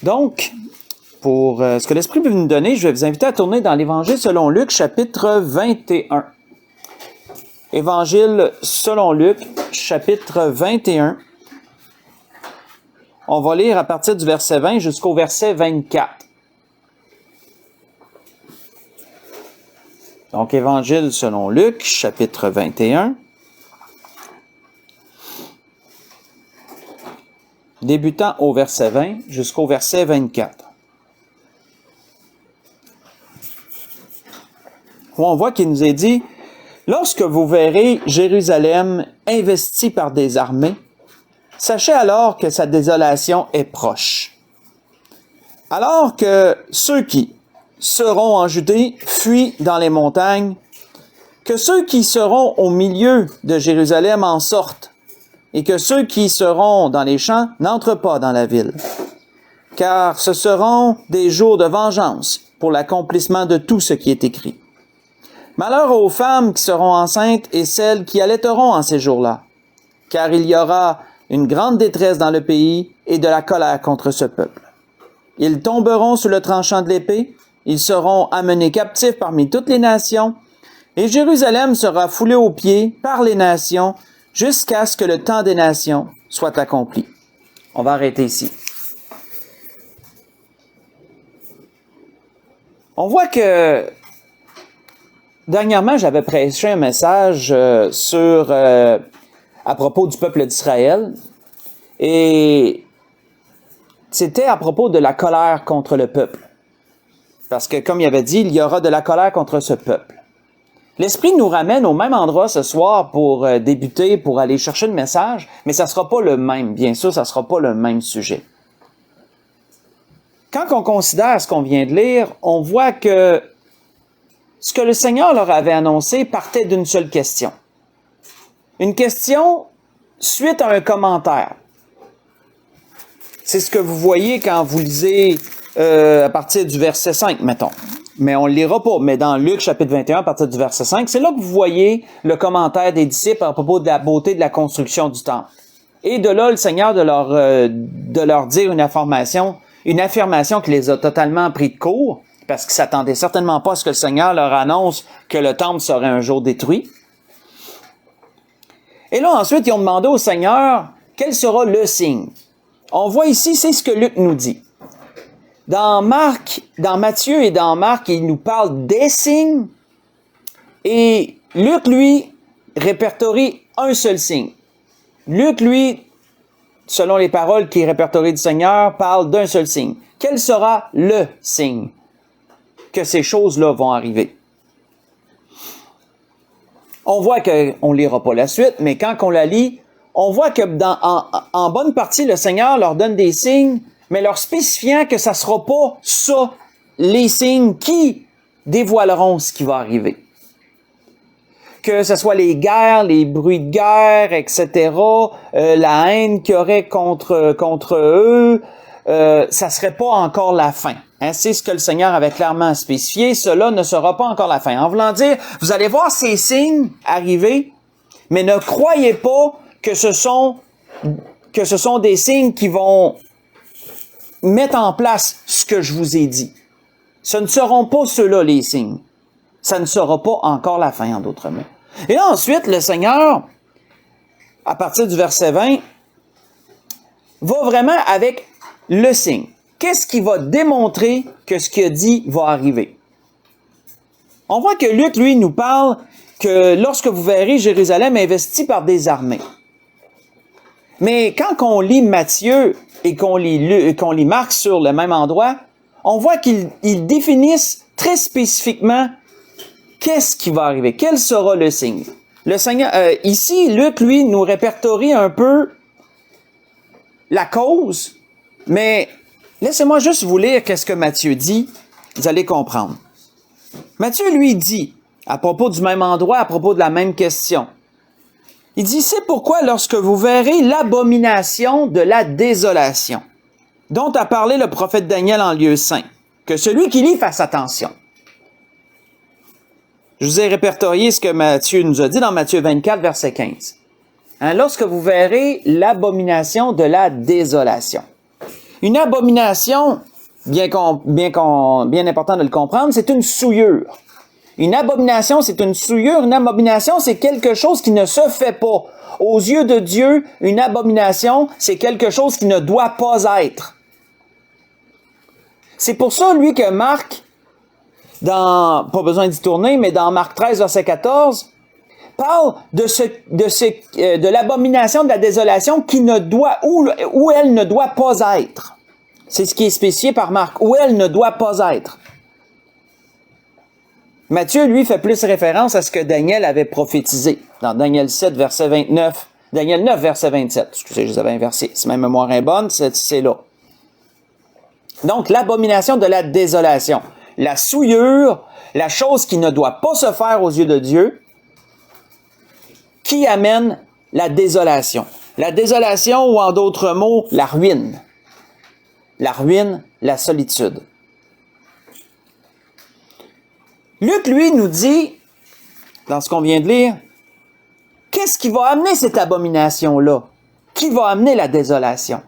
Donc, pour ce que l'Esprit peut nous donner, je vais vous inviter à tourner dans l'Évangile selon Luc, chapitre 21. Évangile selon Luc, chapitre 21. On va lire à partir du verset 20 jusqu'au verset 24. Donc, Évangile selon Luc, chapitre 21. Débutant au verset 20 jusqu'au verset 24. Où on voit qu'il nous est dit, « Lorsque vous verrez Jérusalem investie par des armées, sachez alors que sa désolation est proche. Alors que ceux qui seront en Judée fuient dans les montagnes, que ceux qui seront au milieu de Jérusalem en sortent, et que ceux qui seront dans les champs n'entrent pas dans la ville. Car ce seront des jours de vengeance pour l'accomplissement de tout ce qui est écrit. Malheur aux femmes qui seront enceintes et celles qui allaiteront en ces jours-là, car il y aura une grande détresse dans le pays et de la colère contre ce peuple. Ils tomberont sous le tranchant de l'épée, ils seront amenés captifs parmi toutes les nations, et Jérusalem sera foulée aux pieds par les nations jusqu'à ce que le temps des nations soit accompli. » On va arrêter ici. On voit que dernièrement, j'avais prêché un message à propos du peuple d'Israël, et c'était à propos de la colère contre le peuple. Parce que, comme il avait dit, il y aura de la colère contre ce peuple. L'Esprit nous ramène au même endroit ce soir pour débuter, pour aller chercher le message, mais ça ne sera pas le même. Bien sûr, ça ne sera pas le même sujet. Quand on considère ce qu'on vient de lire, on voit que ce que le Seigneur leur avait annoncé partait d'une seule question. Une question suite à un commentaire. C'est ce que vous voyez quand vous lisez à partir du verset 5, mettons. Mais on ne le lira pas. Mais dans Luc, chapitre 21, à partir du verset 5, c'est là que vous voyez le commentaire des disciples à propos de la beauté de la construction du temple. Et de là, le Seigneur de leur dire une affirmation qui les a totalement pris de court, parce qu'ils s'attendaient certainement pas à ce que le Seigneur leur annonce que le temple serait un jour détruit. Et là, ensuite, ils ont demandé au Seigneur, quel sera le signe? On voit ici, c'est ce que Luc nous dit. Dans Matthieu et dans Marc, il nous parle des signes, et Luc, lui, répertorie un seul signe. Luc, lui, selon les paroles qui répertorient du Seigneur, parle d'un seul signe. Quel sera le signe que ces choses-là vont arriver? On voit qu'on ne lira pas la suite, mais quand on la lit, on voit que en bonne partie, le Seigneur leur donne des signes, mais leur spécifiant que ça ne sera pas ça, les signes qui dévoileront ce qui va arriver. Que ce soit les guerres, les bruits de guerre, etc., la haine qu'il y aurait contre eux, ça ne serait pas encore la fin. Hein, c'est ce que le Seigneur avait clairement spécifié. Cela ne sera pas encore la fin. En voulant dire, vous allez voir ces signes arriver, mais ne croyez pas que ce sont des signes qui vont mettre en place ce que je vous ai dit. Ce ne seront pas ceux-là, les signes. Ça ne sera pas encore la fin, en d'autres mots. Et là, ensuite, le Seigneur, à partir du verset 20, va vraiment avec le signe. Qu'est-ce qui va démontrer que ce qu'il a dit va arriver? On voit que Luc, lui, nous parle que lorsque vous verrez Jérusalem investie par des armées. Mais quand on lit Matthieu et qu'on lit Marc sur le même endroit, on voit qu'ils définissent très spécifiquement qu'est-ce qui va arriver, quel sera le signe. Le Seigneur, ici, Luc, lui, nous répertorie un peu la cause, mais laissez-moi juste vous lire qu'est-ce que Matthieu dit, vous allez comprendre. Matthieu, lui, dit, à propos du même endroit, à propos de la même question, il dit, c'est pourquoi lorsque vous verrez l'abomination de la désolation, dont a parlé le prophète Daniel en lieu saint, que celui qui lit fasse attention. Je vous ai répertorié ce que Matthieu nous a dit dans Matthieu 24, verset 15. Hein, lorsque vous verrez l'abomination de la désolation. Une abomination, bien important de le comprendre, c'est une souillure. Une abomination, c'est une souillure. Une abomination, c'est quelque chose qui ne se fait pas. Aux yeux de Dieu, une abomination, c'est quelque chose qui ne doit pas être. C'est pour ça, lui, que Marc, pas besoin d'y tourner, mais dans Marc 13, verset 14, parle de l'abomination de la désolation qui ne doit, où elle ne doit pas être. C'est ce qui est spécifié par Marc, où elle ne doit pas être. Matthieu, lui, fait plus référence à ce que Daniel avait prophétisé dans Daniel 7, verset 29. Daniel 9, verset 27. Excusez, je les avais inversés. Si ma mémoire est bonne, c'est là. Donc, l'abomination de la désolation. La souillure, la chose qui ne doit pas se faire aux yeux de Dieu, qui amène la désolation. La désolation, ou en d'autres mots, la ruine. La ruine, la solitude. Luc, lui, nous dit, dans ce qu'on vient de lire, qu'est-ce qui va amener cette abomination-là? Qui va amener la désolation?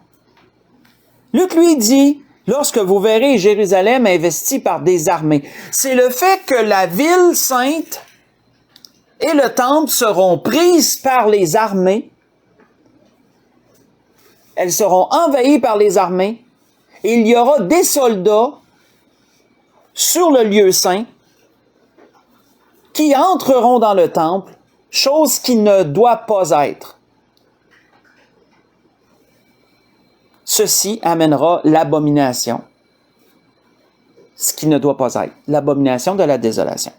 Luc, lui, dit, lorsque vous verrez Jérusalem investie par des armées, c'est le fait que la ville sainte et le temple seront prises par les armées. Elles seront envahies par les armées et il y aura des soldats sur le lieu saint qui entreront dans le temple, chose qui ne doit pas être. Ceci amènera l'abomination, ce qui ne doit pas être, l'abomination de la désolation.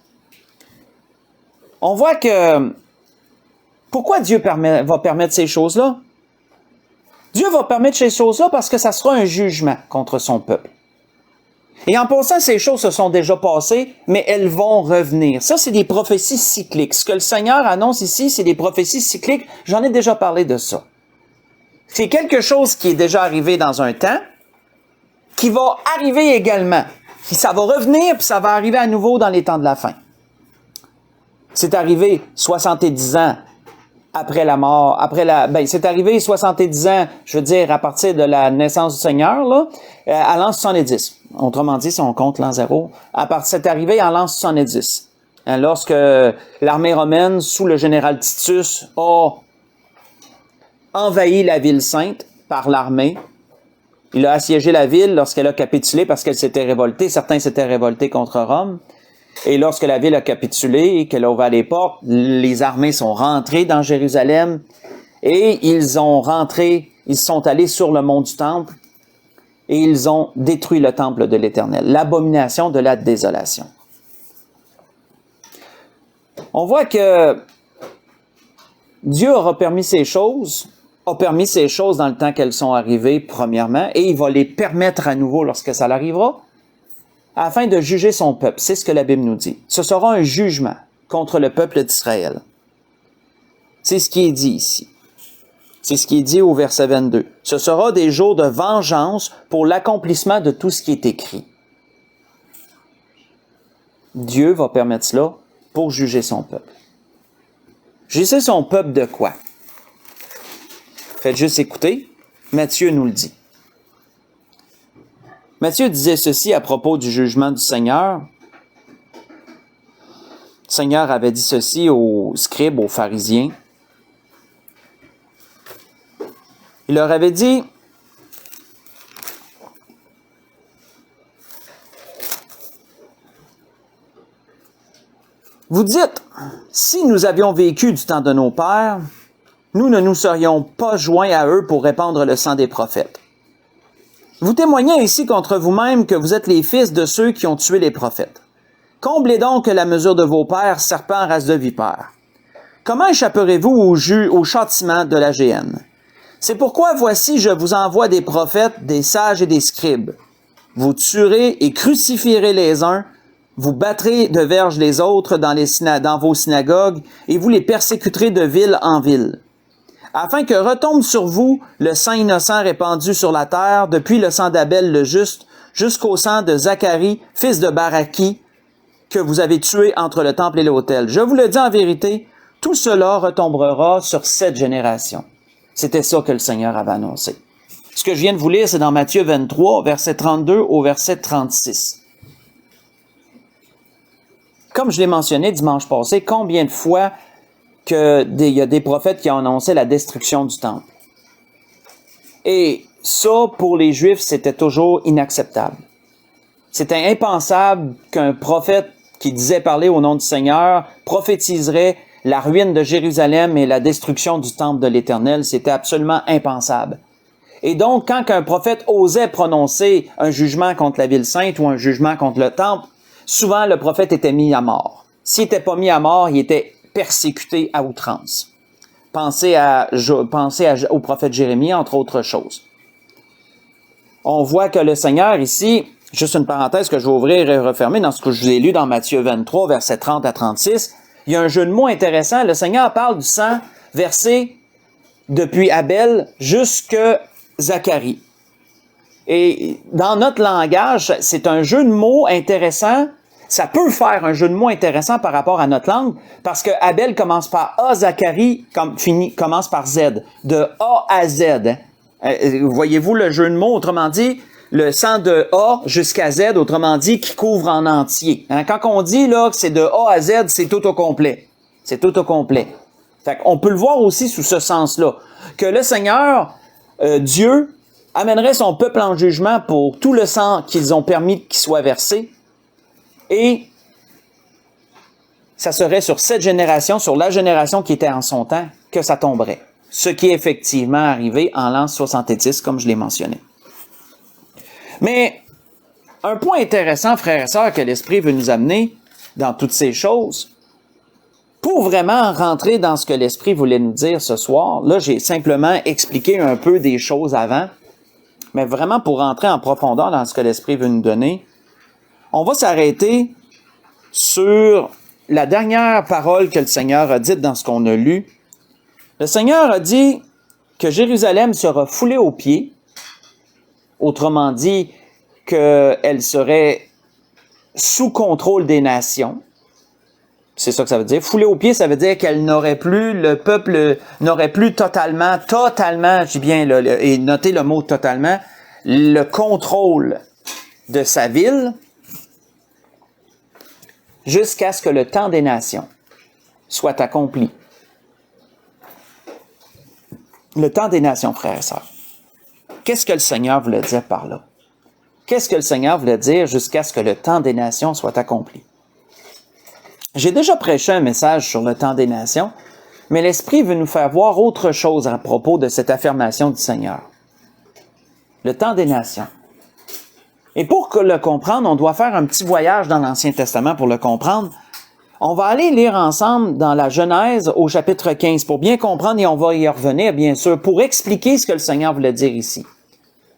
On voit que, pourquoi Dieu va permettre ces choses-là? Dieu va permettre ces choses-là parce que ça sera un jugement contre son peuple. Et en passant, ces choses se sont déjà passées, mais elles vont revenir. Ça, c'est des prophéties cycliques. Ce que le Seigneur annonce ici, c'est des prophéties cycliques. J'en ai déjà parlé de ça. C'est quelque chose qui est déjà arrivé dans un temps, qui va arriver également. Ça va revenir, puis ça va arriver à nouveau dans les temps de la fin. C'est arrivé 70 ans après la mort, c'est arrivé 70 ans, je veux dire, à partir de la naissance du Seigneur, là, à l'an 70. Autrement dit, si on compte l'an 0, c'est arrivé en l'an 70. Lorsque l'armée romaine, sous le général Titus, a envahi la ville sainte par l'armée. Il a assiégé la ville lorsqu'elle a capitulé parce qu'elle s'était révoltée. Certains s'étaient révoltés contre Rome. Et lorsque la ville a capitulé et qu'elle a ouvert les portes, les armées sont rentrées dans Jérusalem et ils sont allés sur le mont du Temple et ils ont détruit le temple de l'Éternel. L'abomination de la désolation. On voit que Dieu aura permis ces choses dans le temps qu'elles sont arrivées, premièrement, et il va les permettre à nouveau lorsque ça l'arrivera, afin de juger son peuple. C'est ce que la Bible nous dit. Ce sera un jugement contre le peuple d'Israël. C'est ce qui est dit ici. C'est ce qui est dit au verset 22. Ce sera des jours de vengeance pour l'accomplissement de tout ce qui est écrit. Dieu va permettre cela pour juger son peuple. Juger son peuple de quoi? Faites juste écouter. Matthieu nous le dit. Matthieu disait ceci à propos du jugement du Seigneur. Le Seigneur avait dit ceci aux scribes, aux pharisiens. Il leur avait dit, vous dites, si nous avions vécu du temps de nos pères, nous ne nous serions pas joints à eux pour répandre le sang des prophètes. Vous témoignez ici contre vous-même que vous êtes les fils de ceux qui ont tué les prophètes. Comblez donc la mesure de vos pères, serpents, race de vipères. Comment échapperez-vous au châtiment de la géhenne? C'est pourquoi, voici, je vous envoie des prophètes, des sages et des scribes. Vous tuerez et crucifierez les uns, vous battrez de verge les autres dans vos synagogues, et vous les persécuterez de ville en ville. Afin que retombe sur vous le sang innocent répandu sur la terre, depuis le sang d'Abel le juste, jusqu'au sang de Zacharie, fils de Baraki, que vous avez tué entre le temple et l'autel. Je vous le dis en vérité, tout cela retombera sur cette génération. C'était ça que le Seigneur avait annoncé. Ce que je viens de vous lire, c'est dans Matthieu 23, verset 32 au verset 36. Comme je l'ai mentionné dimanche passé, combien de fois il y a des prophètes qui ont annoncé la destruction du temple? Et ça, pour les Juifs, c'était toujours inacceptable. C'était impensable qu'un prophète qui disait parler au nom du Seigneur prophétiserait la ruine de Jérusalem et la destruction du temple de l'Éternel. C'était absolument impensable. Et donc, quand un prophète osait prononcer un jugement contre la ville sainte ou un jugement contre le temple, souvent le prophète était mis à mort. S'il n'était pas mis à mort, il était persécuté à outrance. Pensez au prophète Jérémie, entre autres choses. On voit que le Seigneur ici, juste une parenthèse que je vais ouvrir et refermer dans ce que je vous ai lu dans Matthieu 23, versets 30 à 36, il y a un jeu de mots intéressant. Le Seigneur parle du sang versé depuis Abel jusqu'à Zacharie. Et dans notre langage, c'est un jeu de mots intéressant. Ça peut faire un jeu de mots intéressant par rapport à notre langue, parce que Abel commence par A, Zacharie commence par Z. De A à Z. Voyez-vous le jeu de mots? Autrement dit, le sang de A jusqu'à Z, autrement dit, qui couvre en entier. Quand on dit là que c'est de A à Z, c'est tout au complet. C'est tout au complet. Fait qu'on peut le voir aussi sous ce sens-là. Que le Seigneur, Dieu, amènerait son peuple en jugement pour tout le sang qu'ils ont permis qu'il soit versé. Et ça serait sur cette génération, sur la génération qui était en son temps, que ça tomberait. Ce qui est effectivement arrivé en l'an 70, comme je l'ai mentionné. Mais un point intéressant, frères et sœurs, que l'Esprit veut nous amener dans toutes ces choses, pour vraiment rentrer dans ce que l'Esprit voulait nous dire ce soir, là j'ai simplement expliqué un peu des choses avant, mais vraiment pour rentrer en profondeur dans ce que l'Esprit veut nous donner, on va s'arrêter sur la dernière parole que le Seigneur a dite dans ce qu'on a lu. Le Seigneur a dit que Jérusalem sera foulée aux pieds, autrement dit qu'elle serait sous contrôle des nations. C'est ça que ça veut dire. Foulée aux pieds, ça veut dire qu'elle n'aurait plus, le peuple n'aurait plus totalement, je dis bien, là, et notez le mot totalement, le contrôle de sa ville, jusqu'à ce que le temps des nations soit accompli. Le temps des nations, frères et sœurs. Qu'est-ce que le Seigneur voulait dire par là? Qu'est-ce que le Seigneur voulait dire jusqu'à ce que le temps des nations soit accompli? J'ai déjà prêché un message sur le temps des nations, mais l'Esprit veut nous faire voir autre chose à propos de cette affirmation du Seigneur. Le temps des nations. Et pour le comprendre, on doit faire un petit voyage dans l'Ancien Testament pour le comprendre. On va aller lire ensemble dans la Genèse au chapitre 15 pour bien comprendre, et on va y revenir, bien sûr, pour expliquer ce que le Seigneur voulait dire ici.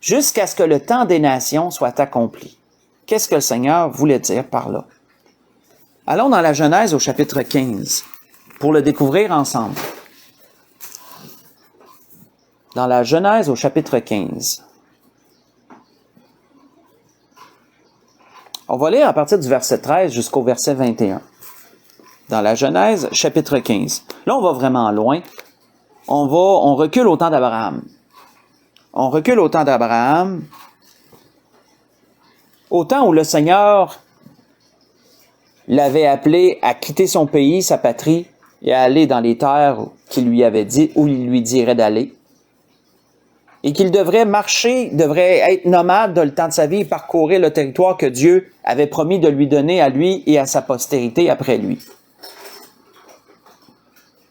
Jusqu'à ce que le temps des nations soit accompli. Qu'est-ce que le Seigneur voulait dire par là? Allons dans la Genèse au chapitre 15 pour le découvrir ensemble. Dans la Genèse au chapitre 15. On va lire à partir du verset 13 jusqu'au verset 21. Dans la Genèse, chapitre 15. Là, on va vraiment loin. On recule au temps d'Abraham. On recule au temps d'Abraham, au temps où le Seigneur l'avait appelé à quitter son pays, sa patrie, et à aller dans les terres qu'il lui avait dit, où il lui dirait d'aller. Et qu'il devrait marcher, devrait être nomade dans le temps de sa vie et parcourir le territoire que Dieu avait promis de lui donner à lui et à sa postérité après lui.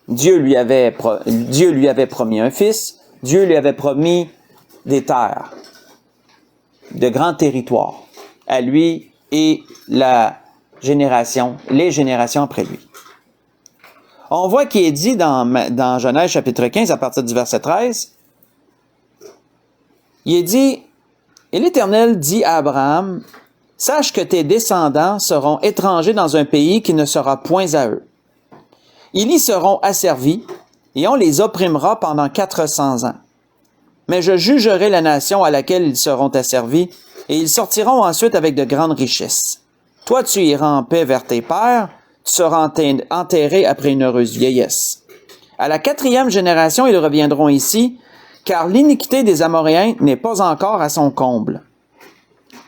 Dieu lui avait promis un fils, Dieu lui avait promis des terres, de grands territoires, à lui et les générations après lui. On voit qu'il est dit dans Genèse chapitre 15, à partir du verset 13, il est dit, « Et l'Éternel dit à Abraham, « Sache que tes descendants seront étrangers dans un pays qui ne sera point à eux. Ils y seront asservis, et on les opprimera pendant 400 ans. Mais je jugerai la nation à laquelle ils seront asservis, et ils sortiront ensuite avec de grandes richesses. Toi, tu iras en paix vers tes pères, tu seras enterré après une heureuse vieillesse. À la 4e génération, ils reviendront ici, car l'iniquité des Amoréens n'est pas encore à son comble.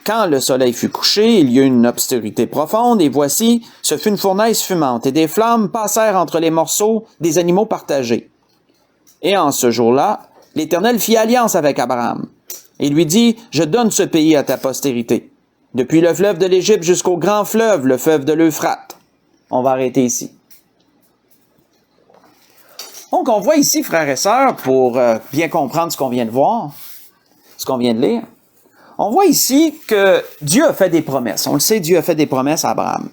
Quand le soleil fut couché, il y eut une obscurité profonde, et voici, ce fut une fournaise fumante, et des flammes passèrent entre les morceaux des animaux partagés. Et en ce jour-là, l'Éternel fit alliance avec Abraham, et lui dit, « Je donne ce pays à ta postérité, depuis le fleuve de l'Égypte jusqu'au grand fleuve, le fleuve de l'Euphrate. » On va arrêter ici. Donc, on voit ici, frères et sœurs, pour bien comprendre ce qu'on vient de voir, ce qu'on vient de lire, on voit ici que Dieu a fait des promesses. On le sait, Dieu a fait des promesses à Abraham.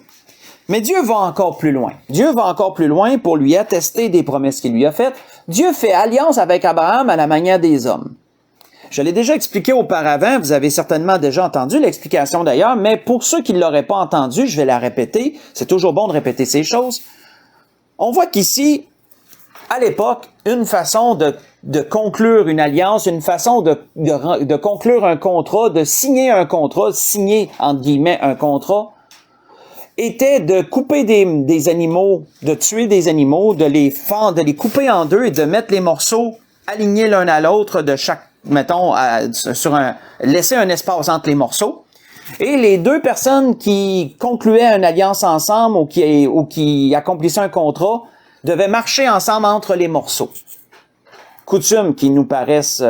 Mais Dieu va encore plus loin. Dieu va encore plus loin pour lui attester des promesses qu'il lui a faites. Dieu fait alliance avec Abraham à la manière des hommes. Je l'ai déjà expliqué auparavant, vous avez certainement déjà entendu l'explication d'ailleurs, mais pour ceux qui ne l'auraient pas entendu, je vais la répéter. C'est toujours bon de répéter ces choses. On voit qu'ici, à l'époque, une façon de conclure une alliance, une façon de conclure un contrat, de signer un contrat, signer, entre guillemets, un contrat, était de couper des animaux, de tuer des animaux, de les fendre, de les couper en deux et de mettre les morceaux alignés l'un à l'autre de chaque, mettons, laisser un espace entre les morceaux. Et les deux personnes qui concluaient une alliance ensemble ou qui accomplissaient un contrat devaient marcher ensemble entre les morceaux. Coutumes qui nous paraissent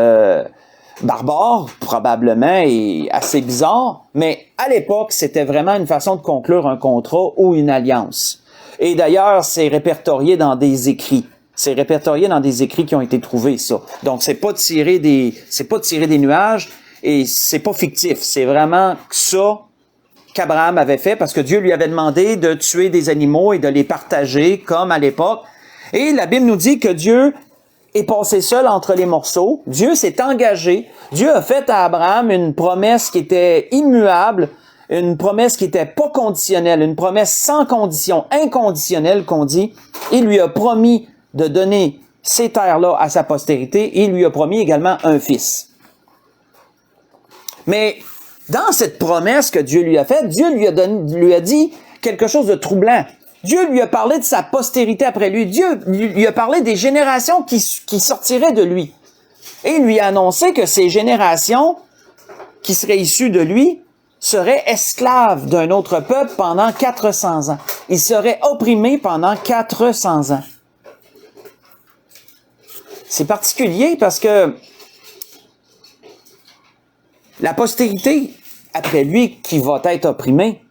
barbares, probablement, et assez bizarres, mais à l'époque, c'était vraiment une façon de conclure un contrat ou une alliance. Et d'ailleurs, c'est répertorié dans des écrits. C'est répertorié dans des écrits qui ont été trouvés, ça. Donc, c'est pas tiré des nuages et c'est pas fictif. C'est vraiment ça qu'Abraham avait fait parce que Dieu lui avait demandé de tuer des animaux et de les partager comme à l'époque. Et la Bible nous dit que Dieu est passé seul entre les morceaux. Dieu s'est engagé. Dieu a fait à Abraham une promesse qui était immuable, une promesse qui était pas conditionnelle, une promesse sans condition, inconditionnelle qu'on dit. Il lui a promis de donner ces terres-là à sa postérité. Il lui a promis également un fils. Mais dans cette promesse que Dieu lui a faite, Dieu lui a dit quelque chose de troublant. Dieu lui a parlé de sa postérité après lui. Dieu lui a parlé des générations qui sortiraient de lui. Et il lui a annoncé que ces générations qui seraient issues de lui seraient esclaves d'un autre peuple pendant 400 ans. Ils seraient opprimés pendant 400 ans. C'est particulier parce que la postérité, après lui, qui va être opprimée,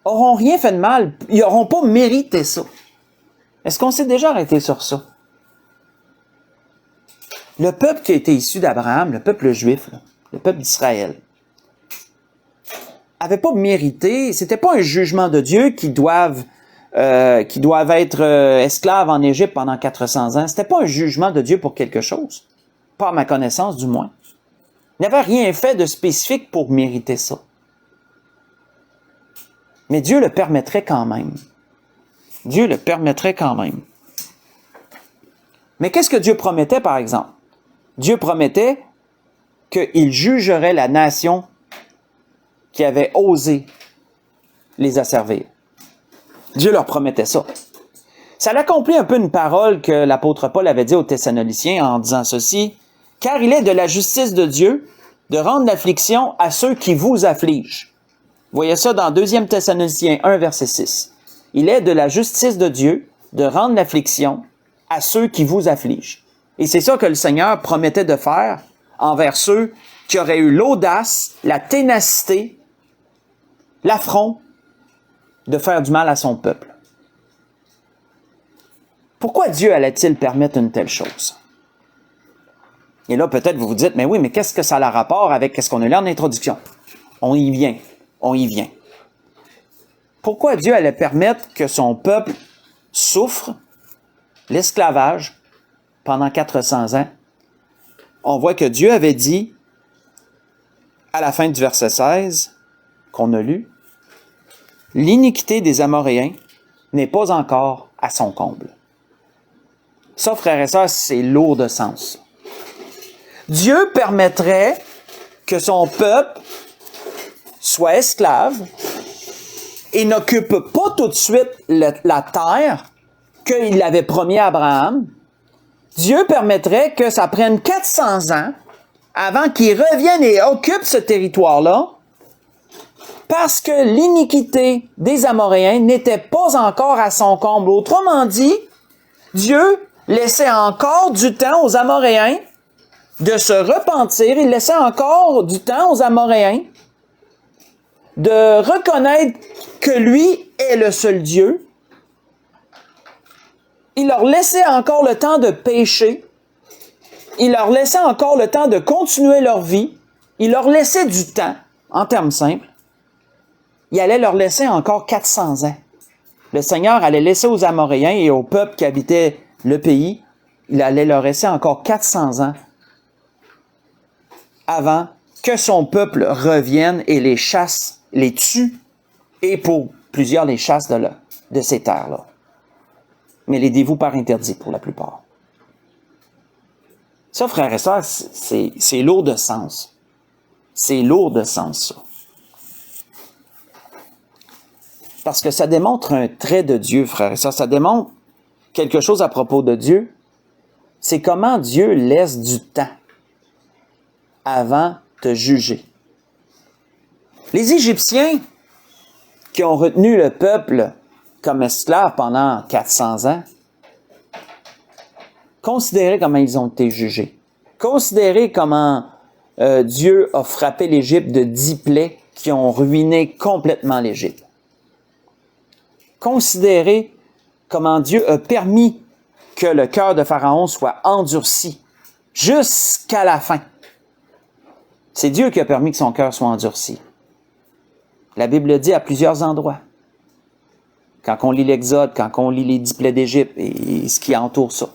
auront rien fait de mal. Ils n'auront pas mérité ça. Est-ce qu'on s'est déjà arrêté sur ça? Le peuple qui a été issu d'Abraham, le peuple juif, le peuple d'Israël, avait pas mérité, c'était pas un jugement de Dieu qui doivent être esclaves en Égypte pendant 400 ans. C'était pas un jugement de Dieu pour quelque chose. Pas à ma connaissance, du moins. Il n'avait rien fait de spécifique pour mériter ça. Mais Dieu le permettrait quand même. Dieu le permettrait quand même. Mais qu'est-ce que Dieu promettait, par exemple? Dieu promettait qu'il jugerait la nation qui avait osé les asservir. Dieu leur promettait ça. Ça l'accomplit un peu une parole que l'apôtre Paul avait dit aux Thessaloniciens en disant ceci, « Car il est de la justice de Dieu de rendre l'affliction à ceux qui vous affligent. » Vous voyez ça dans 2 Thessaloniciens 1, verset 6. « Il est de la justice de Dieu de rendre l'affliction à ceux qui vous affligent. » Et c'est ça que le Seigneur promettait de faire envers ceux qui auraient eu l'audace, la ténacité, l'affront de faire du mal à son peuple. Pourquoi Dieu allait-il permettre une telle chose? Et là, peut-être vous vous dites, mais oui, mais qu'est-ce que ça a rapport avec ce qu'on a lu en introduction? On y vient. Pourquoi Dieu allait permettre que son peuple souffre l'esclavage pendant 400 ans? On voit que Dieu avait dit, à la fin du verset 16, qu'on a lu, « L'iniquité des Amoréens n'est pas encore à son comble. » Ça, frères et sœurs, c'est lourd de sens. Dieu permettrait que son peuple soit esclave et n'occupe pas tout de suite la terre qu'il avait promis à Abraham, Dieu permettrait que ça prenne 400 ans avant qu'ils reviennent et occupent ce territoire-là, parce que l'iniquité des Amoréens n'était pas encore à son comble. Autrement dit, Dieu laissait encore du temps aux Amoréens de se repentir. Il laissait encore du temps aux Amoréens de reconnaître que lui est le seul Dieu. Il leur laissait encore le temps de pécher. Il leur laissait encore le temps de continuer leur vie. Il leur laissait du temps, en termes simples. Il allait leur laisser encore 400 ans. Le Seigneur allait laisser aux Amoréens et au peuple qui habitait le pays, il allait leur laisser encore 400 ans avant que son peuple revienne et les chasse, les tue, et pour plusieurs les chasse de ces terres-là. Mais les dévoue par interdit pour la plupart. Ça, frères et sœurs, c'est lourd de sens. C'est lourd de sens, ça. Parce que ça démontre un trait de Dieu, frères et sœurs. Ça démontre quelque chose à propos de Dieu. C'est comment Dieu laisse du temps avant de juger. Les Égyptiens qui ont retenu le peuple comme esclaves pendant 400 ans, considérez comment ils ont été jugés. Considérez comment Dieu a frappé l'Égypte de 10 plaies qui ont ruiné complètement l'Égypte. Considérez comment Dieu a permis que le cœur de Pharaon soit endurci jusqu'à la fin. C'est Dieu qui a permis que son cœur soit endurci. La Bible le dit à plusieurs endroits. Quand on lit l'Exode, quand on lit les 10 plaies d'Égypte et ce qui entoure ça.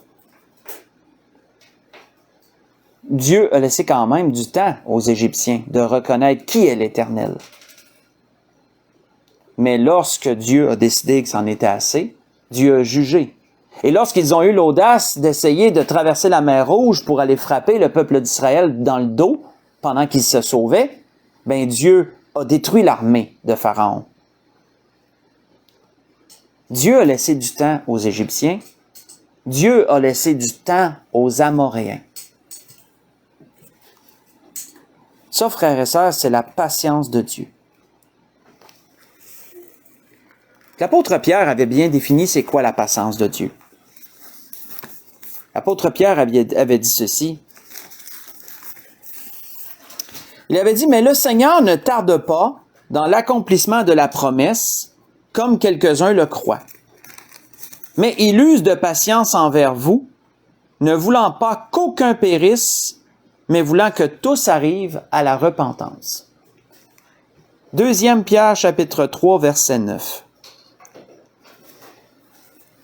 Dieu a laissé quand même du temps aux Égyptiens de reconnaître qui est l'Éternel. Mais lorsque Dieu a décidé que c'en était assez, Dieu a jugé. Et lorsqu'ils ont eu l'audace d'essayer de traverser la mer Rouge pour aller frapper le peuple d'Israël dans le dos pendant qu'ils se sauvaient, ben Dieu a détruit l'armée de Pharaon. Dieu a laissé du temps aux Égyptiens. Dieu a laissé du temps aux Amoréens. Ça, frères et sœurs, c'est la patience de Dieu. L'apôtre Pierre avait bien défini c'est quoi la patience de Dieu. L'apôtre Pierre avait dit ceci. Il avait dit, « Mais le Seigneur ne tarde pas dans l'accomplissement de la promesse, comme quelques-uns le croient. Mais il use de patience envers vous, ne voulant pas qu'aucun périsse, mais voulant que tous arrivent à la repentance. » 2 Pierre, chapitre 3, verset 9.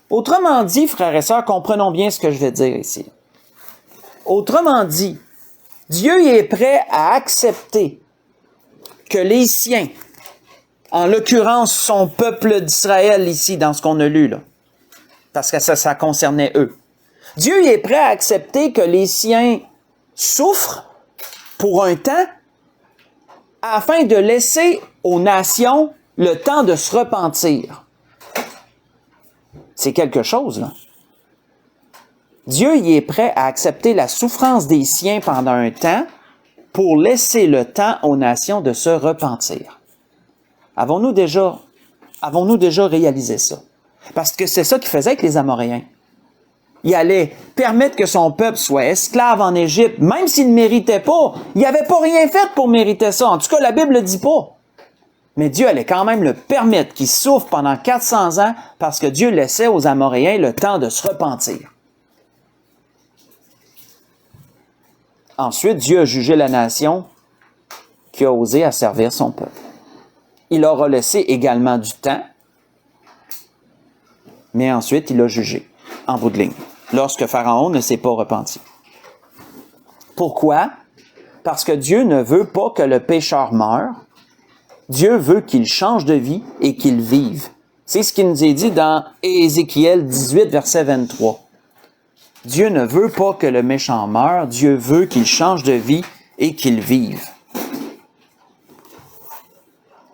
Autrement dit, frères et sœurs, comprenons bien ce que je vais dire ici. Autrement dit, Dieu est prêt à accepter que les siens, en l'occurrence son peuple d'Israël ici, dans ce qu'on a lu là, parce que ça concernait eux, Dieu est prêt à accepter que les siens souffrent pour un temps afin de laisser aux nations le temps de se repentir. C'est quelque chose, là. Dieu y est prêt à accepter la souffrance des siens pendant un temps pour laisser le temps aux nations de se repentir. Avons-nous déjà réalisé ça? Parce que c'est ça qu'il faisait avec les Amoréens. Il allait permettre que son peuple soit esclave en Égypte, même s'il ne méritait pas. Il n'avait pas rien fait pour mériter ça. En tout cas, la Bible ne le dit pas. Mais Dieu allait quand même le permettre qu'il souffre pendant 400 ans parce que Dieu laissait aux Amoréens le temps de se repentir. Ensuite, Dieu a jugé la nation qui a osé asservir son peuple. Il leur a laissé également du temps, mais ensuite il a jugé, en bout de ligne, lorsque Pharaon ne s'est pas repenti. Pourquoi? Parce que Dieu ne veut pas que le pécheur meure. Dieu veut qu'il change de vie et qu'il vive. C'est ce qui nous est dit dans Ézéchiel 18, verset 23. Dieu ne veut pas que le méchant meure, Dieu veut qu'il change de vie et qu'il vive.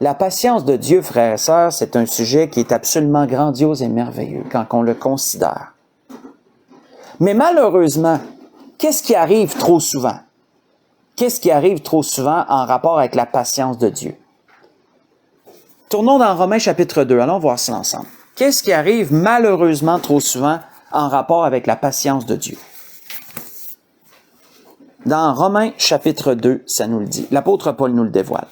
La patience de Dieu, frères et sœurs, c'est un sujet qui est absolument grandiose et merveilleux quand on le considère. Mais malheureusement, qu'est-ce qui arrive trop souvent? Qu'est-ce qui arrive trop souvent en rapport avec la patience de Dieu? Tournons dans Romains chapitre 2, allons voir cela ensemble. Qu'est-ce qui arrive malheureusement trop souvent en rapport avec la patience de Dieu? Dans Romains chapitre 2, ça nous le dit. L'apôtre Paul nous le dévoile.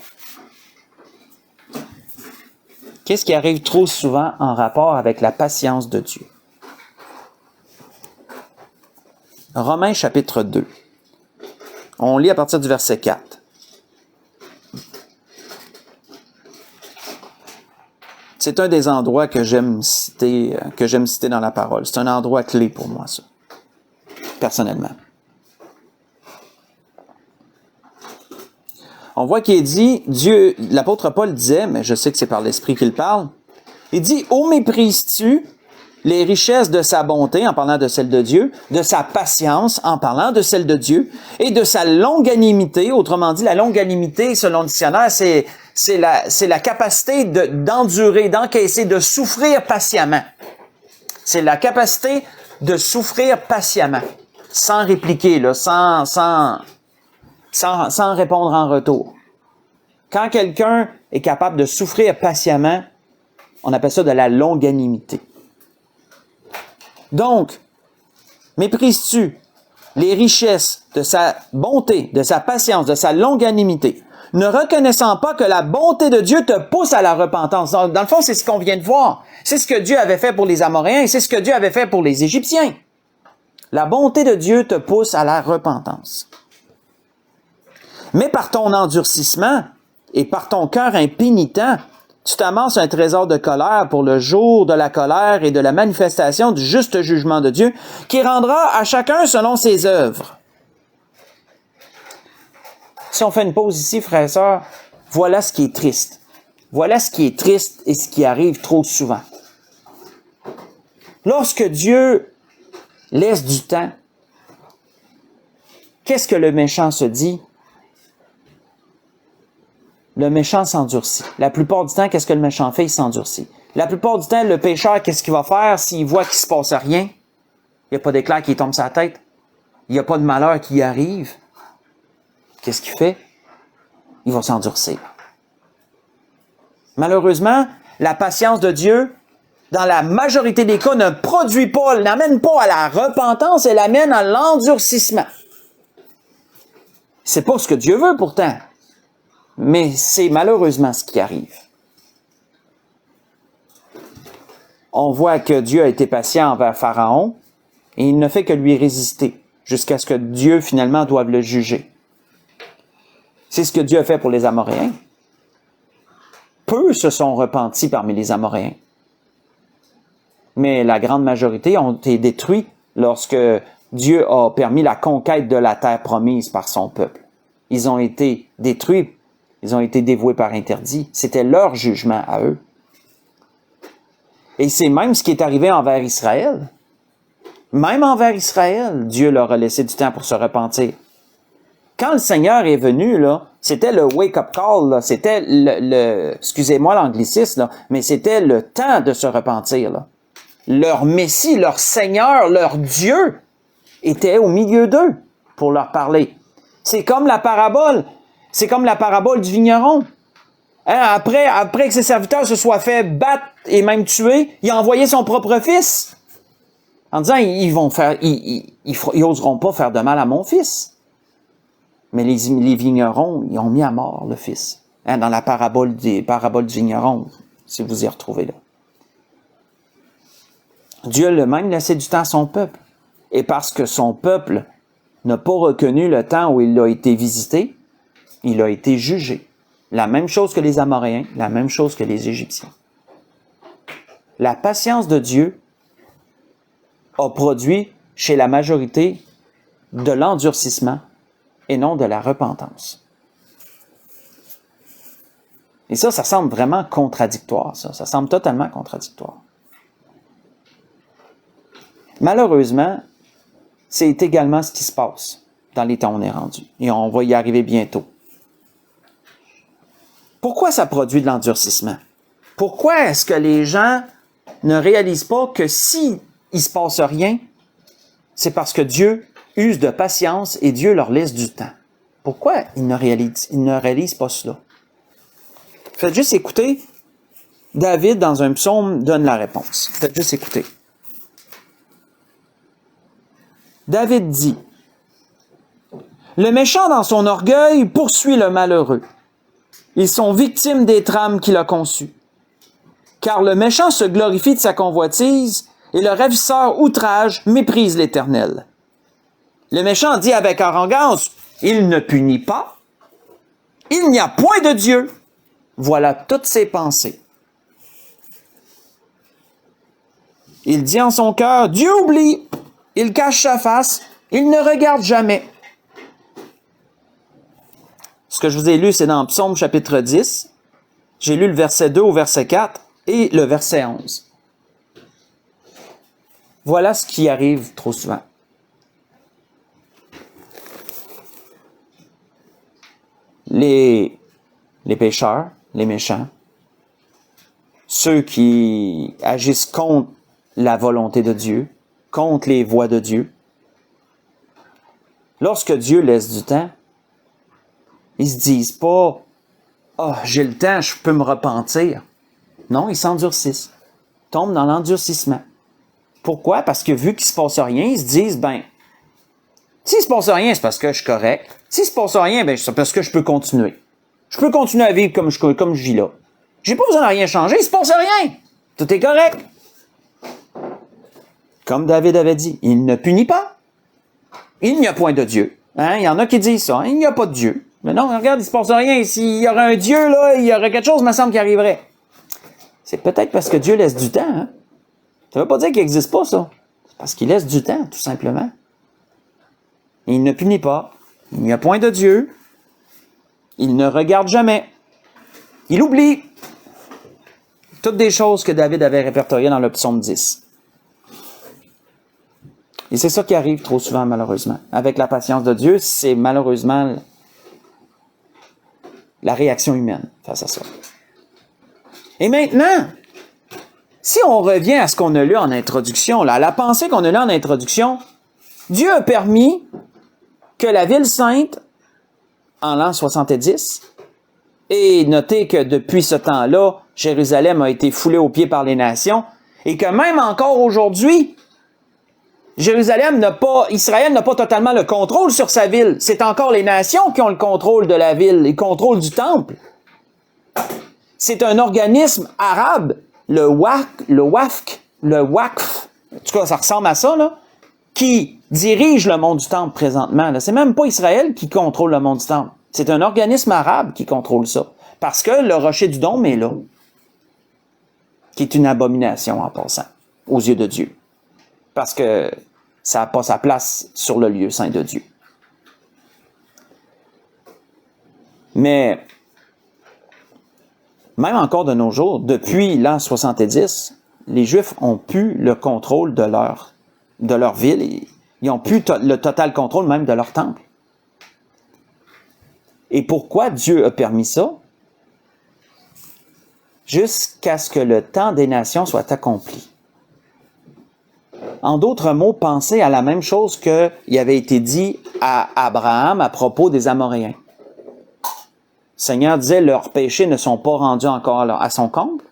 Qu'est-ce qui arrive trop souvent en rapport avec la patience de Dieu? Romains chapitre 2. On lit à partir du verset 4. C'est un des endroits que j'aime citer dans la parole. C'est un endroit clé pour moi, ça, personnellement. On voit qu'il est dit, l'apôtre Paul disait, mais je sais que c'est par l'Esprit qu'il parle, il dit, « Ô méprises-tu les richesses de sa bonté, en parlant de celle de Dieu, de sa patience, en parlant de celle de Dieu, et de sa longanimité. » Autrement dit, la longanimité, selon le dictionnaire, c'est la capacité d'endurer, d'encaisser, de souffrir patiemment. C'est la capacité de souffrir patiemment, sans répliquer, là, sans répondre en retour. Quand quelqu'un est capable de souffrir patiemment, on appelle ça de la longanimité. Donc, méprises-tu les richesses de sa bonté, de sa patience, de sa longanimité, ne reconnaissant pas que la bonté de Dieu te pousse à la repentance? Dans le fond, c'est ce qu'on vient de voir. C'est ce que Dieu avait fait pour les Amoréens et c'est ce que Dieu avait fait pour les Égyptiens. La bonté de Dieu te pousse à la repentance. Mais par ton endurcissement et par ton cœur impénitent, tu t'amasses un trésor de colère pour le jour de la colère et de la manifestation du juste jugement de Dieu, qui rendra à chacun selon ses œuvres. Si on fait une pause ici, frères et sœurs, voilà ce qui est triste. Voilà ce qui est triste et ce qui arrive trop souvent. Lorsque Dieu laisse du temps, qu'est-ce que le méchant se dit? Le méchant s'endurcit. La plupart du temps, qu'est-ce que le méchant fait? Il s'endurcit. La plupart du temps, le pécheur, qu'est-ce qu'il va faire s'il voit qu'il ne se passe rien? Il n'y a pas d'éclair qui tombe sur la tête. Il n'y a pas de malheur qui arrive. Qu'est-ce qu'il fait? Il va s'endurcir. Malheureusement, la patience de Dieu, dans la majorité des cas, ne produit pas, n'amène pas à la repentance, elle amène à l'endurcissement. C'est pas ce que Dieu veut pourtant. Mais c'est malheureusement ce qui arrive. On voit que Dieu a été patient envers Pharaon et il ne fait que lui résister jusqu'à ce que Dieu finalement doive le juger. C'est ce que Dieu a fait pour les Amoréens. Peu se sont repentis parmi les Amoréens. Mais la grande majorité ont été détruits lorsque Dieu a permis la conquête de la terre promise par son peuple. Ils ont été détruits. Ils ont été dévoués par interdit. C'était leur jugement à eux. Et c'est même ce qui est arrivé envers Israël. Même envers Israël, Dieu leur a laissé du temps pour se repentir. Quand le Seigneur est venu, là, c'était le wake-up call, là, c'était excusez-moi l'anglicisme, là, mais c'était le temps de se repentir. Là. Leur Messie, leur Seigneur, leur Dieu était au milieu d'eux pour leur parler. C'est comme la parabole. C'est comme la parabole du vigneron. Hein, après que ses serviteurs se soient fait battre et même tuer, il a envoyé son propre fils. En disant, ils oseront pas faire de mal à mon fils. Mais les vignerons, ils ont mis à mort le fils. Hein, dans la parabole du vigneron, si vous y retrouvez là. Dieu a même laissé du temps à son peuple. Et parce que son peuple n'a pas reconnu le temps où il a été visité, il a été jugé. La même chose que les Amoréens, la même chose que les Égyptiens. La patience de Dieu a produit chez la majorité de l'endurcissement et non de la repentance. Et ça semble vraiment contradictoire, ça. Ça semble totalement contradictoire. Malheureusement, c'est également ce qui se passe dans les temps où on est rendu. Et on va y arriver bientôt. Pourquoi ça produit de l'endurcissement? Pourquoi est-ce que les gens ne réalisent pas que si il se passe rien, c'est parce que Dieu use de patience et Dieu leur laisse du temps. Pourquoi ils ne réalisent pas cela? Faites juste écouter. David, dans un psaume, donne la réponse. Faites juste écouter. David dit, « Le méchant dans son orgueil poursuit le malheureux. Ils sont victimes des trames qu'il a conçues. Car le méchant se glorifie de sa convoitise et le ravisseur outrage méprise l'Éternel. Le méchant dit avec arrogance, « Il ne punit pas. Il n'y a point de Dieu. » Voilà toutes ses pensées. Il dit en son cœur, « Dieu oublie. » Il cache sa face. Il ne regarde jamais. Ce que je vous ai lu, c'est dans Psaume chapitre 10. J'ai lu le verset 2 au verset 4 et le verset 11. Voilà ce qui arrive trop souvent. Les pécheurs, les méchants, ceux qui agissent contre la volonté de Dieu, contre les voies de Dieu, lorsque Dieu laisse du temps, ils se disent pas « Ah, j'ai le temps, je peux me repentir. » Non, ils s'endurcissent, tombent dans l'endurcissement. Pourquoi? Parce que vu qu'il se passe rien, ils se disent « Ben, s'il se passe rien, c'est parce que je suis correct. S'il se passe rien, ben, c'est parce que je peux continuer. Je peux continuer à vivre comme je vis là. J'ai pas besoin de rien changer, il se passe rien. Tout est correct. » Comme David avait dit, il ne punit pas. Il n'y a point de Dieu. Hein? Il y en a qui disent ça, hein? Il n'y a pas de Dieu. Mais non, regarde, il ne se passe rien. S'il y aurait un Dieu, là, il y aurait quelque chose, me semble, qui arriverait. C'est peut-être parce que Dieu laisse du temps. Hein? Ça ne veut pas dire qu'il n'existe pas, ça. C'est parce qu'il laisse du temps, tout simplement. Il ne punit pas. Il n'y a point de Dieu. Il ne regarde jamais. Il oublie. Toutes des choses que David avait répertoriées dans le psaume 10. Et c'est ça qui arrive trop souvent, malheureusement. Avec la patience de Dieu, c'est malheureusement la réaction humaine face à ça. Et maintenant, si on revient à ce qu'on a lu en introduction, là, à la pensée qu'on a lue en introduction, Dieu a permis que la ville sainte, en l'an 70, et notez que depuis ce temps-là, Jérusalem a été foulée aux pieds par les nations, et que même encore aujourd'hui, Israël n'a pas totalement le contrôle sur sa ville. C'est encore les nations qui ont le contrôle de la ville, le contrôle du temple. C'est un organisme arabe, le Waqf, en tout cas, ça ressemble à ça, là, qui dirige le monde du temple présentement. Là. C'est même pas Israël qui contrôle le monde du temple. C'est un organisme arabe qui contrôle ça. Parce que le rocher du dôme est là. Qui est une abomination en passant, aux yeux de Dieu. Parce que ça n'a pas sa place sur le lieu saint de Dieu. Mais, même encore de nos jours, depuis l'an 70, les Juifs ont pu le contrôle de leur ville. Ils ont pu le total contrôle même de leur temple. Et pourquoi Dieu a permis ça? Jusqu'à ce que le temps des nations soit accompli. En d'autres mots, pensez à la même chose qu'il avait été dit à Abraham à propos des Amoréens. Le Seigneur disait, leurs péchés ne sont pas rendus encore à son comble.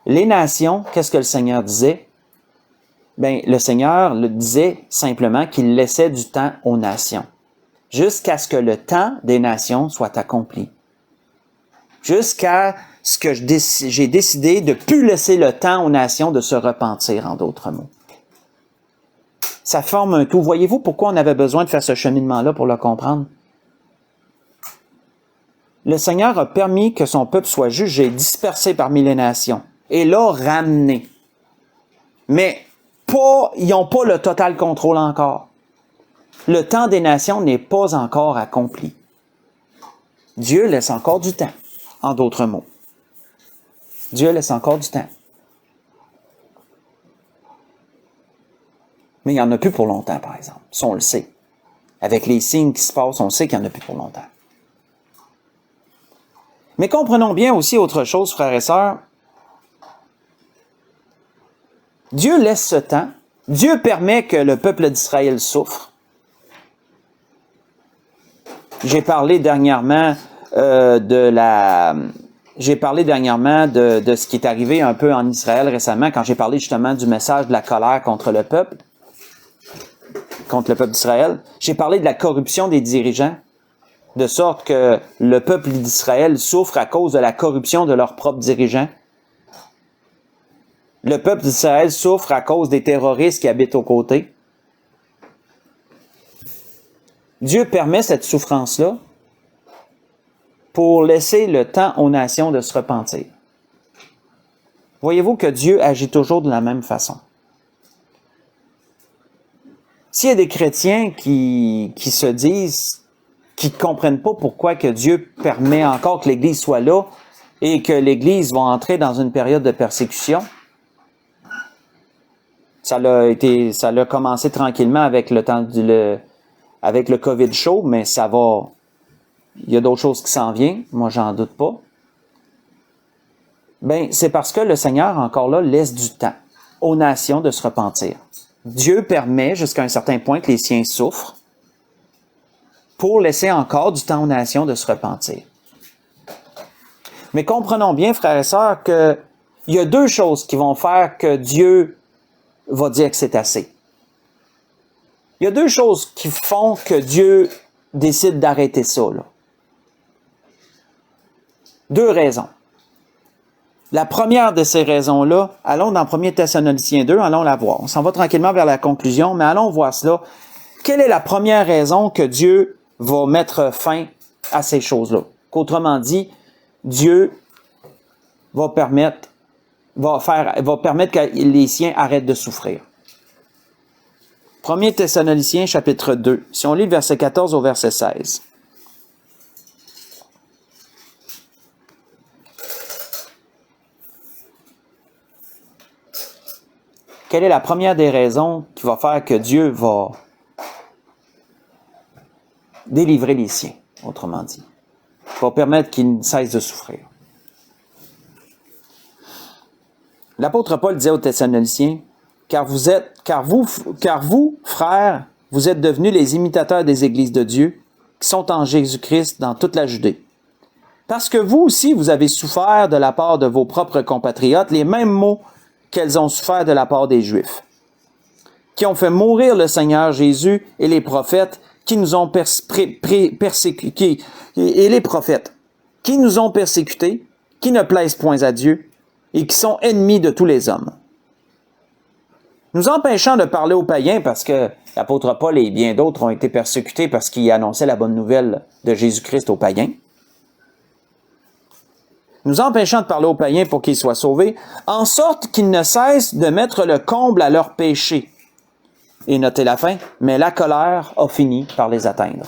Les nations, qu'est-ce que le Seigneur disait? Ben, le Seigneur le disait simplement qu'il laissait du temps aux nations, jusqu'à ce que le temps des nations soit accompli. Jusqu'à ce que j'ai décidé de ne plus laisser le temps aux nations de se repentir, en d'autres mots. Ça forme un tout. Voyez-vous pourquoi on avait besoin de faire ce cheminement-là pour le comprendre? Le Seigneur a permis que son peuple soit jugé, dispersé parmi les nations, et l'a ramené. Mais ils n'ont pas le total contrôle encore. Le temps des nations n'est pas encore accompli. Dieu laisse encore du temps, en d'autres mots. Dieu laisse encore du temps. Mais il n'y en a plus pour longtemps, par exemple. Ça, on le sait. Avec les signes qui se passent, on sait qu'il n'y en a plus pour longtemps. Mais comprenons bien aussi autre chose, frères et sœurs. Dieu laisse ce temps Dieu permet que le peuple d'Israël souffre. J'ai parlé dernièrement de ce qui est arrivé un peu en Israël récemment, quand j'ai parlé justement du message de la colère contre le peuple d'Israël. J'ai parlé de la corruption des dirigeants, de sorte que le peuple d'Israël souffre à cause de la corruption de leurs propres dirigeants. Le peuple d'Israël souffre à cause des terroristes qui habitent aux côtés. Dieu permet cette souffrance-là pour laisser le temps aux nations de se repentir. Voyez-vous que Dieu agit toujours de la même façon. S'il y a des chrétiens qui se disent, qui ne comprennent pas pourquoi que Dieu permet encore que l'Église soit là et que l'Église va entrer dans une période de persécution, ça a commencé tranquillement avec avec le COVID chaud, mais il y a d'autres choses qui s'en viennent, moi j'en doute pas. C'est parce que le Seigneur, encore là, laisse du temps aux nations de se repentir. Dieu permet jusqu'à un certain point que les siens souffrent pour laisser encore du temps aux nations de se repentir. Mais comprenons bien, frères et sœurs, qu'il y a deux choses qui vont faire que Dieu va dire que c'est assez. Il y a deux choses qui font que Dieu décide d'arrêter ça, là. Deux raisons. La première de ces raisons-là, allons dans 1 Thessaloniciens 2, allons la voir. On s'en va tranquillement vers la conclusion, mais allons voir cela. Quelle est la première raison que Dieu va mettre fin à ces choses-là? Qu'autrement dit, Dieu va permettre que les siens arrêtent de souffrir. 1 Thessaloniciens chapitre 2, si on lit le verset 14 au verset 16. Quelle est la première des raisons qui va faire que Dieu va délivrer les siens, autrement dit? Va permettre qu'ils ne cessent de souffrir. L'apôtre Paul disait aux Thessaloniciens, car vous, frères, vous êtes devenus les imitateurs des églises de Dieu, qui sont en Jésus-Christ dans toute la Judée. Parce que vous aussi, vous avez souffert de la part de vos propres compatriotes les mêmes maux qu'elles ont souffert de la part des Juifs, qui ont fait mourir le Seigneur Jésus et les prophètes qui nous ont persécutés, et les prophètes qui nous ont persécutés, qui ne plaisent point à Dieu et qui sont ennemis de tous les hommes. Nous empêchant de parler aux païens parce que l'apôtre Paul et bien d'autres ont été persécutés parce qu'ils annonçaient la bonne nouvelle de Jésus-Christ aux païens. Nous empêchant de parler aux païens pour qu'ils soient sauvés, en sorte qu'ils ne cessent de mettre le comble à leurs péchés. Et notez la fin, mais la colère a fini par les atteindre.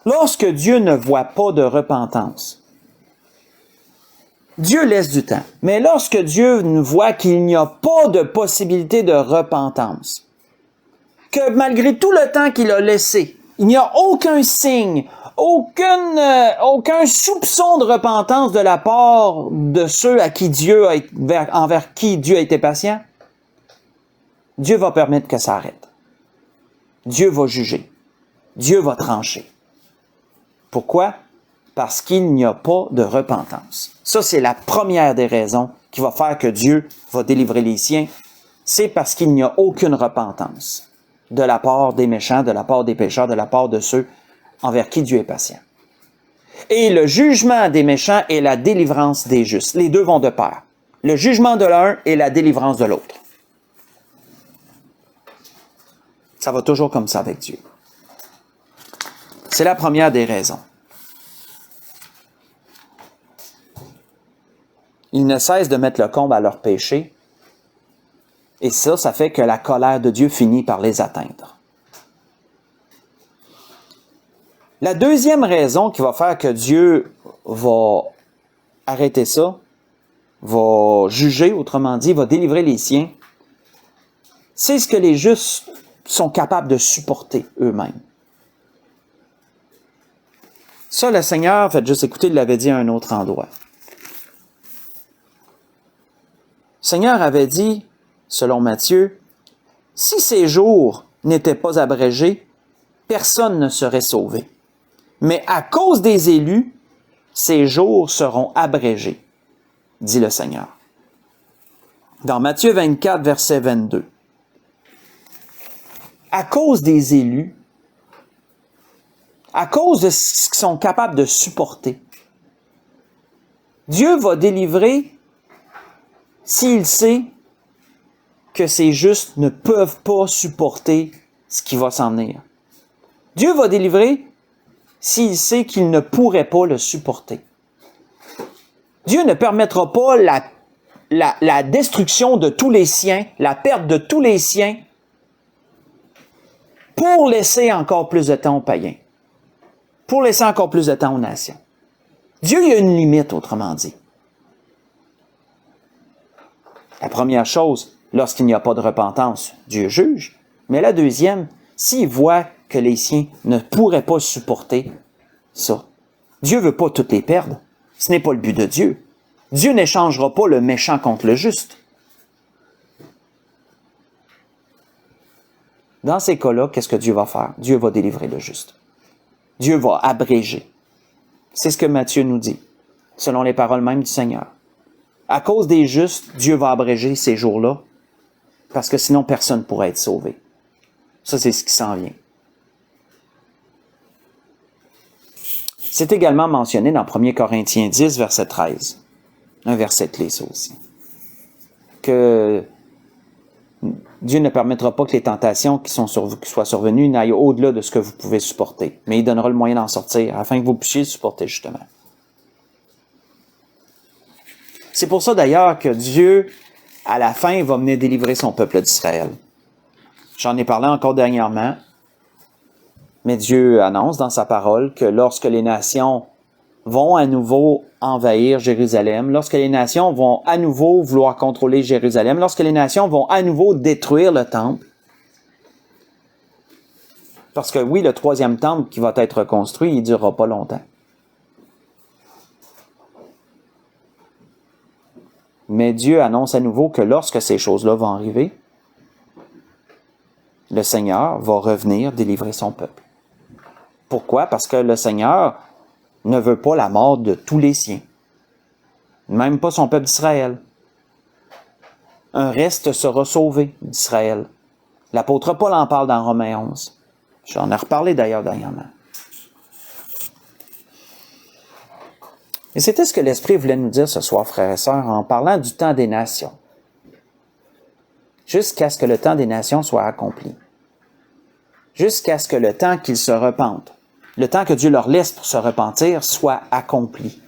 Lorsque Dieu ne voit pas de repentance, Dieu laisse du temps. Mais lorsque Dieu voit qu'il n'y a pas de possibilité de repentance, que malgré tout le temps qu'il a laissé, il n'y a aucun signe, aucun soupçon de repentance de la part de ceux envers qui Dieu a été patient, Dieu va permettre que ça arrête. Dieu va juger. Dieu va trancher. Pourquoi? Parce qu'il n'y a pas de repentance. Ça, c'est la première des raisons qui va faire que Dieu va délivrer les siens. C'est parce qu'il n'y a aucune repentance de la part des méchants, de la part des pécheurs, de la part de ceux envers qui Dieu est patient. Et le jugement des méchants et la délivrance des justes. Les deux vont de pair. Le jugement de l'un et la délivrance de l'autre. Ça va toujours comme ça avec Dieu. C'est la première des raisons. Ils ne cessent de mettre le comble à leurs péchés. Et ça fait que la colère de Dieu finit par les atteindre. La deuxième raison qui va faire que Dieu va arrêter ça, va juger, autrement dit, va délivrer les siens, c'est ce que les justes sont capables de supporter eux-mêmes. Ça, le Seigneur, faites juste écouter, il l'avait dit à un autre endroit. Le Seigneur avait dit, selon Matthieu, si ces jours n'étaient pas abrégés, personne ne serait sauvé. Mais à cause des élus, ces jours seront abrégés, dit le Seigneur. Dans Matthieu 24, verset 22. À cause des élus, à cause de ce qu'ils sont capables de supporter, Dieu va délivrer s'il sait que ces justes ne peuvent pas supporter ce qui va s'en venir. Dieu va délivrer s'il sait qu'il ne pourrait pas le supporter. Dieu ne permettra pas la destruction de tous les siens, la perte de tous les siens, pour laisser encore plus de temps aux païens, pour laisser encore plus de temps aux nations. Dieu, il y a une limite, autrement dit. La première chose, lorsqu'il n'y a pas de repentance, Dieu juge. Mais la deuxième, s'il voit que les siens ne pourraient pas supporter ça, Dieu ne veut pas toutes les perdre. Ce n'est pas le but de Dieu. Dieu n'échangera pas le méchant contre le juste. Dans ces cas-là, qu'est-ce que Dieu va faire? Dieu va délivrer le juste. Dieu va abréger. C'est ce que Matthieu nous dit, selon les paroles mêmes du Seigneur. À cause des justes, Dieu va abréger ces jours-là, parce que sinon personne ne pourrait être sauvé. Ça, c'est ce qui s'en vient. C'est également mentionné dans 1 Corinthiens 10, verset 13. Un verset clé, ça aussi. Que Dieu ne permettra pas que les tentations qui soient survenues n'aillent au-delà de ce que vous pouvez supporter. Mais il donnera le moyen d'en sortir, afin que vous puissiez supporter, justement. C'est pour ça, d'ailleurs, que Dieu, à la fin, va venir délivrer son peuple d'Israël. J'en ai parlé encore dernièrement. Mais Dieu annonce dans sa parole que lorsque les nations vont à nouveau envahir Jérusalem, lorsque les nations vont à nouveau vouloir contrôler Jérusalem, lorsque les nations vont à nouveau détruire le temple, parce que oui, le troisième temple qui va être construit, il ne durera pas longtemps. Mais Dieu annonce à nouveau que lorsque ces choses-là vont arriver, le Seigneur va revenir délivrer son peuple. Pourquoi? Parce que le Seigneur ne veut pas la mort de tous les siens. Même pas son peuple d'Israël. Un reste sera sauvé d'Israël. L'apôtre Paul en parle dans Romains 11. J'en ai reparlé d'ailleurs dernièrement. Et c'était ce que l'Esprit voulait nous dire ce soir, frères et sœurs, en parlant du temps des nations. Jusqu'à ce que le temps des nations soit accompli. Jusqu'à ce que le temps qu'ils se repentent, le temps que Dieu leur laisse pour se repentir, soit accompli.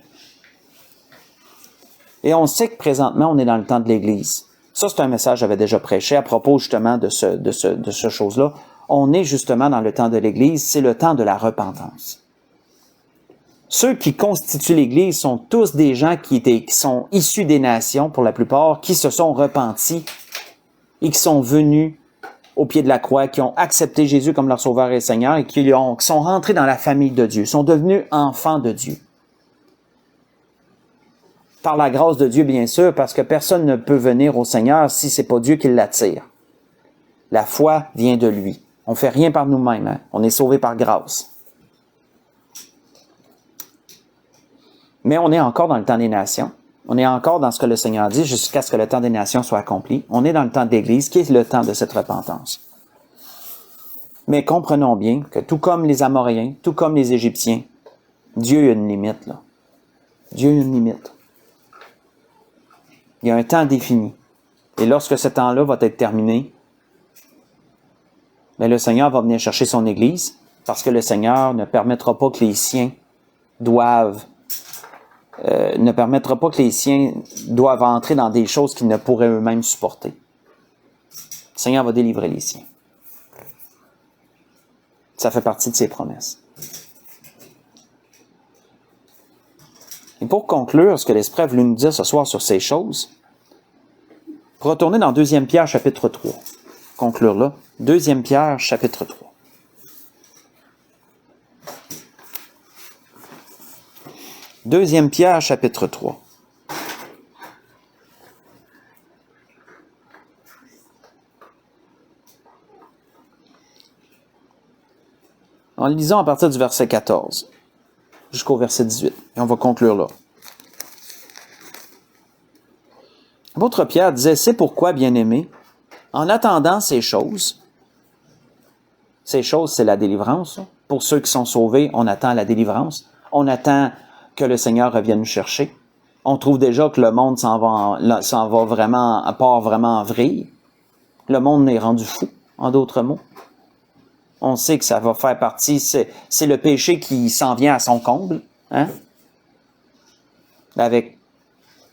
Et on sait que présentement, on est dans le temps de l'Église. Ça, c'est un message que j'avais déjà prêché à propos justement de ce chose-là. On est justement dans le temps de l'Église, c'est le temps de la repentance. Ceux qui constituent l'Église sont tous des gens qui sont issus des nations, pour la plupart, qui se sont repentis et qui sont venus au pied de la croix, qui ont accepté Jésus comme leur Sauveur et Seigneur et qui sont rentrés dans la famille de Dieu, sont devenus enfants de Dieu. Par la grâce de Dieu, bien sûr, parce que personne ne peut venir au Seigneur si c'est pas Dieu qui l'attire. La foi vient de lui. On fait rien par nous-mêmes, hein? On est sauvé par grâce. Mais on est encore dans le temps des nations. On est encore dans ce que le Seigneur dit jusqu'à ce que le temps des nations soit accompli. On est dans le temps de l'Église, qui est le temps de cette repentance. Mais comprenons bien que tout comme les Amoréens, tout comme les Égyptiens, Dieu a une limite, là. Dieu a une limite. Il y a un temps défini. Et lorsque ce temps-là va être terminé, bien, le Seigneur va venir chercher son Église, parce que le Seigneur ne permettra pas que les siens doivent entrer dans des choses qu'ils ne pourraient eux-mêmes supporter. Le Seigneur va délivrer les siens. Ça fait partie de ses promesses. Et pour conclure, ce que l'Esprit a voulu nous dire ce soir sur ces choses, pour retourner dans 2 Pierre, chapitre 3. Conclure là. 2 Pierre, chapitre 3. Deuxième Pierre, chapitre 3. En lisant à partir du verset 14 jusqu'au verset 18. Et on va conclure là. L'apôtre Pierre disait, « C'est pourquoi, bien-aimés, en attendant ces choses, c'est la délivrance. Hein. Pour ceux qui sont sauvés, on attend la délivrance. On attend que le Seigneur revienne nous chercher. On trouve déjà que le monde part vraiment en vrille. Le monde est rendu fou, en d'autres mots. On sait que ça va faire partie, c'est le péché qui s'en vient à son comble, hein? Avec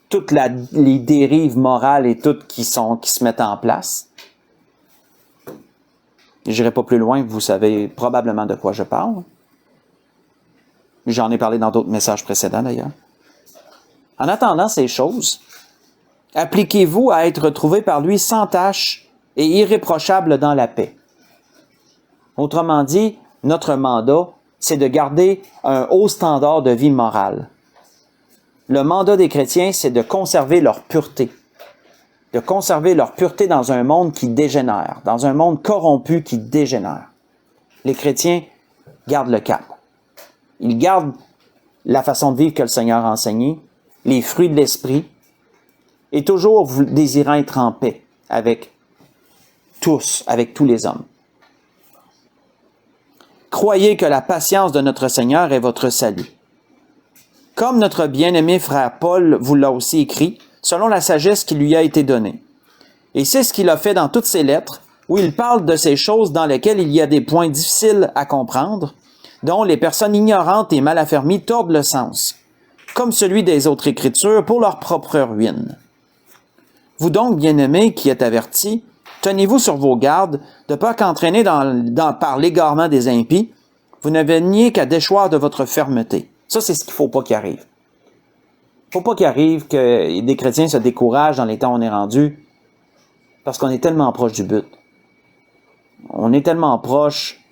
toutes les dérives morales et toutes qui se mettent en place. Je n'irai pas plus loin, vous savez probablement de quoi je parle. J'en ai parlé dans d'autres messages précédents d'ailleurs. En attendant ces choses, appliquez-vous à être retrouvés par lui sans tache et irréprochable dans la paix. Autrement dit, notre mandat, c'est de garder un haut standard de vie morale. Le mandat des chrétiens, c'est de conserver leur pureté. De conserver leur pureté dans un monde qui dégénère, dans un monde corrompu qui dégénère. Les chrétiens gardent le cap. Ils gardent la façon de vivre que le Seigneur a enseignée, les fruits de l'esprit, et toujours désirant être en paix avec tous les hommes. Croyez que la patience de notre Seigneur est votre salut. Comme notre bien-aimé frère Paul vous l'a aussi écrit, selon la sagesse qui lui a été donnée. Et c'est ce qu'il a fait dans toutes ses lettres, où il parle de ces choses dans lesquelles il y a des points difficiles à comprendre, dont les personnes ignorantes et mal affermies tordent le sens, comme celui des autres Écritures pour leur propre ruine. Vous donc, bien-aimés, qui êtes avertis, tenez-vous sur vos gardes, de peur qu'entraînés par l'égarement des impies, vous ne veniez qu'à déchoir de votre fermeté. Ça, c'est ce qu'il ne faut pas qu'il arrive. Il ne faut pas qu'il arrive que des chrétiens se découragent dans les temps où on est rendu, parce qu'on est tellement proche du but. On est tellement proche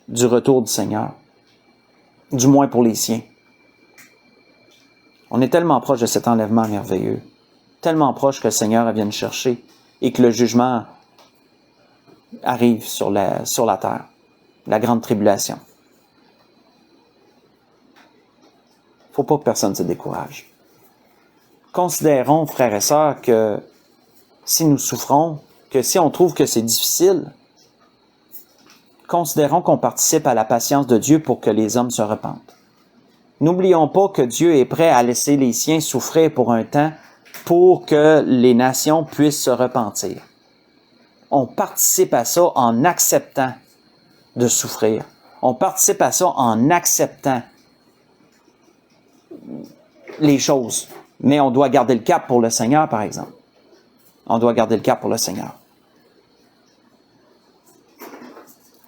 du retour du Seigneur, du moins pour les siens. On est tellement proche de cet enlèvement merveilleux, tellement proche que le Seigneur vienne chercher et que le jugement arrive sur la terre, la grande tribulation. Il ne faut pas que personne se décourage. Considérons, frères et sœurs, que si nous souffrons, que si on trouve que c'est difficile, considérons qu'on participe à la patience de Dieu pour que les hommes se repentent. N'oublions pas que Dieu est prêt à laisser les siens souffrir pour un temps pour que les nations puissent se repentir. On participe à ça en acceptant de souffrir. On participe à ça en acceptant les choses. Mais on doit garder le cap pour le Seigneur, par exemple. On doit garder le cap pour le Seigneur.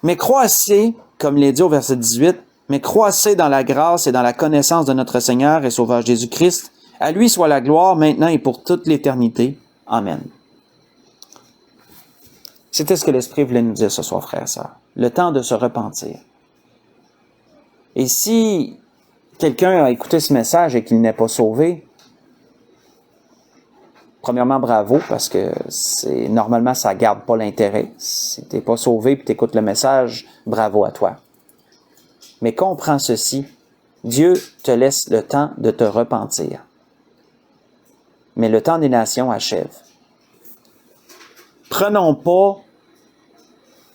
Mais croissez, comme il est dit au verset 18, mais croissez dans la grâce et dans la connaissance de notre Seigneur et Sauveur Jésus-Christ. À lui soit la gloire maintenant et pour toute l'éternité. Amen. C'était ce que l'Esprit voulait nous dire ce soir, frères et sœurs. Le temps de se repentir. Et si quelqu'un a écouté ce message et qu'il n'est pas sauvé, premièrement, bravo, parce que normalement, ça ne garde pas l'intérêt. Si tu n'es pas sauvé et tu écoutes le message, bravo à toi. Mais comprends ceci, Dieu te laisse le temps de te repentir. Mais le temps des nations achève. Prenons pas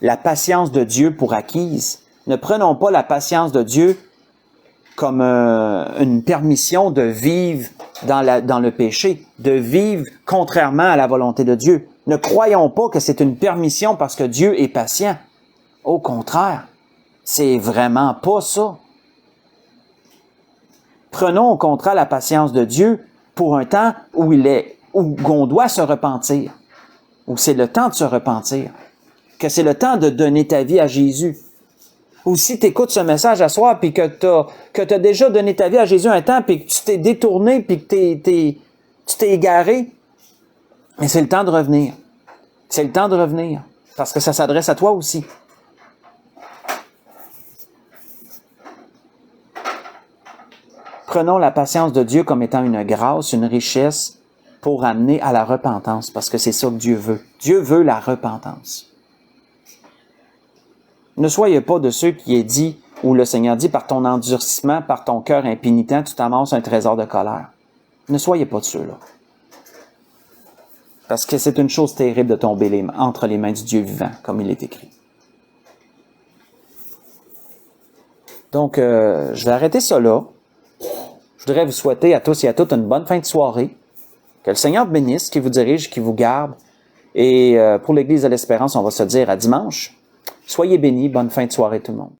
la patience de Dieu pour acquise. Ne prenons pas la patience de Dieu comme une permission de vivre dans le péché, de vivre contrairement à la volonté de Dieu. Ne croyons pas que c'est une permission parce que Dieu est patient. Au contraire, c'est vraiment pas ça. Prenons au contraire la patience de Dieu pour un temps où on doit se repentir, où c'est le temps de se repentir, que c'est le temps de donner ta vie à Jésus. Ou si tu écoutes ce message à soir puis que tu as déjà donné ta vie à Jésus un temps puis que tu t'es détourné puis que tu t'es égaré, mais c'est le temps de revenir. C'est le temps de revenir parce que ça s'adresse à toi aussi. Prenons la patience de Dieu comme étant une grâce, une richesse pour amener à la repentance parce que c'est ça que Dieu veut. Dieu veut la repentance. Ne soyez pas de ceux qui est dit, où le Seigneur dit, par ton endurcissement, par ton cœur impénitent, tu t'amasses un trésor de colère. Ne soyez pas de ceux-là. Parce que c'est une chose terrible de tomber entre les mains du Dieu vivant, comme il est écrit. Donc, je vais arrêter ça là. Je voudrais vous souhaiter à tous et à toutes une bonne fin de soirée. Que le Seigneur vous bénisse, qu'il vous dirige, qu'il vous garde. Et pour l'Église de l'Espérance, on va se dire à dimanche. Soyez bénis, bonne fin de soirée tout le monde.